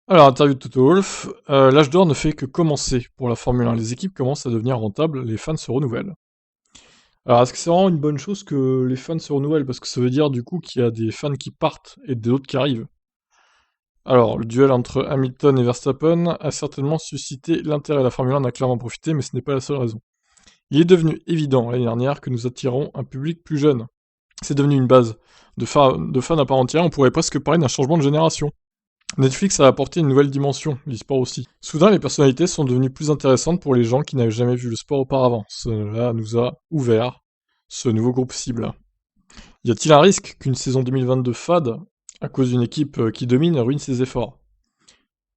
Alors, interview de Toto Wolff, l'âge d'or ne fait que commencer pour la Formule 1. Les équipes commencent à devenir rentables, les fans se renouvellent. Alors, est-ce que c'est vraiment une bonne chose que les fans se renouvellent? Parce que ça veut dire du coup qu'il y a des fans qui partent et d'autres qui arrivent. Alors, le duel entre Hamilton et Verstappen a certainement suscité l'intérêt. La Formule 1 en a clairement profité, mais ce n'est pas la seule raison. Il est devenu évident l'année dernière que nous attirons un public plus jeune. C'est devenu une base de fans à part entière, on pourrait presque parler d'un changement de génération. Netflix a apporté une nouvelle dimension, l'e-sport aussi. Soudain, les personnalités sont devenues plus intéressantes pour les gens qui n'avaient jamais vu le sport auparavant. Cela nous a ouvert ce nouveau groupe cible. Y a-t-il un risque qu'une saison 2022 fade, à cause d'une équipe qui domine, ruine ses efforts?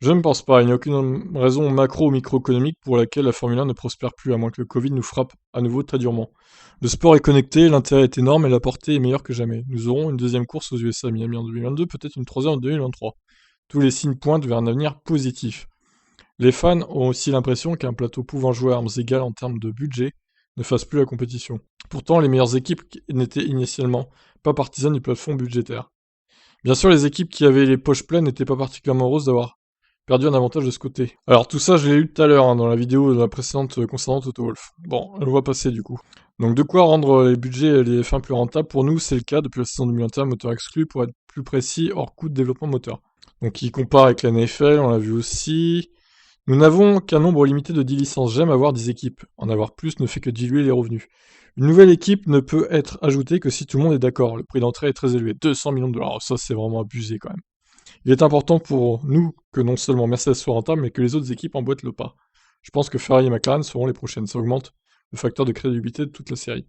Je ne pense pas, il n'y a aucune raison macro ou microéconomique pour laquelle la Formule 1 ne prospère plus, à moins que le Covid nous frappe à nouveau très durement. Le sport est connecté, l'intérêt est énorme et la portée est meilleure que jamais. Nous aurons une deuxième course aux USA à Miami en 2022, peut-être une troisième en 2023. Tous les signes pointent vers un avenir positif. Les fans ont aussi l'impression qu'un plateau pouvant jouer à armes égales en termes de budget ne fasse plus la compétition. Pourtant, les meilleures équipes n'étaient initialement pas partisanes du plafond budgétaire. Bien sûr, les équipes qui avaient les poches pleines n'étaient pas particulièrement heureuses d'avoir perdu un avantage de ce côté. Alors tout ça, je l'ai lu tout à l'heure dans la vidéo de la précédente concernant Toto Wolff. Bon, on le voit passer du coup. Donc de quoi rendre les budgets et les fins plus rentables? Pour nous, c'est le cas depuis la saison 2021, moteur exclu, pour être plus précis, hors coût de développement moteur. Donc il compare avec la NFL, on l'a vu aussi. Nous n'avons qu'un nombre limité de 10 licences. J'aime avoir 10 équipes. En avoir plus ne fait que diluer les revenus. Une nouvelle équipe ne peut être ajoutée que si tout le monde est d'accord. Le prix d'entrée est très élevé, 200 millions de dollars. Ça, c'est vraiment abusé quand même. Il est important pour nous que non seulement Mercedes soit rentable, mais que les autres équipes emboîtent le pas. Je pense que Ferrari et McLaren seront les prochaines. Ça augmente le facteur de crédibilité de toute la série.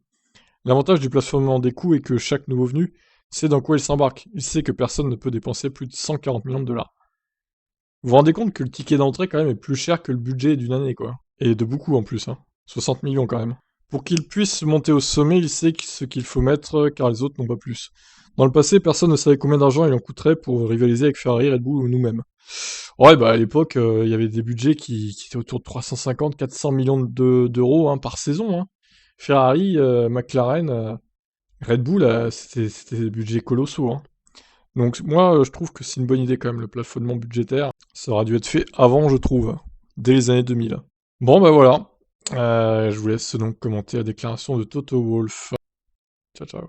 L'avantage du plafonnement des coûts est que chaque nouveau venu sait dans quoi il s'embarque. Il sait que personne ne peut dépenser plus de 140 millions de dollars. Vous vous rendez compte que le ticket d'entrée quand même est plus cher que le budget d'une année, quoi. Et de beaucoup en plus, hein. 60 millions quand même. Pour qu'il puisse monter au sommet, il sait ce qu'il faut mettre, car les autres n'ont pas plus. Dans le passé, personne ne savait combien d'argent il en coûterait pour rivaliser avec Ferrari, Red Bull ou nous-mêmes. Ouais, bah à l'époque, il y avait des budgets qui étaient autour de 350-400 millions d'euros hein, par saison. Hein. Ferrari, McLaren, Red Bull, c'était des budgets colossaux. Hein. Donc moi, je trouve que c'est une bonne idée quand même, le plafonnement budgétaire. Ça aurait dû être fait avant, je trouve, dès les années 2000. Bon, bah voilà. Je vous laisse donc commenter la déclaration de Toto Wolff. Ciao, ciao.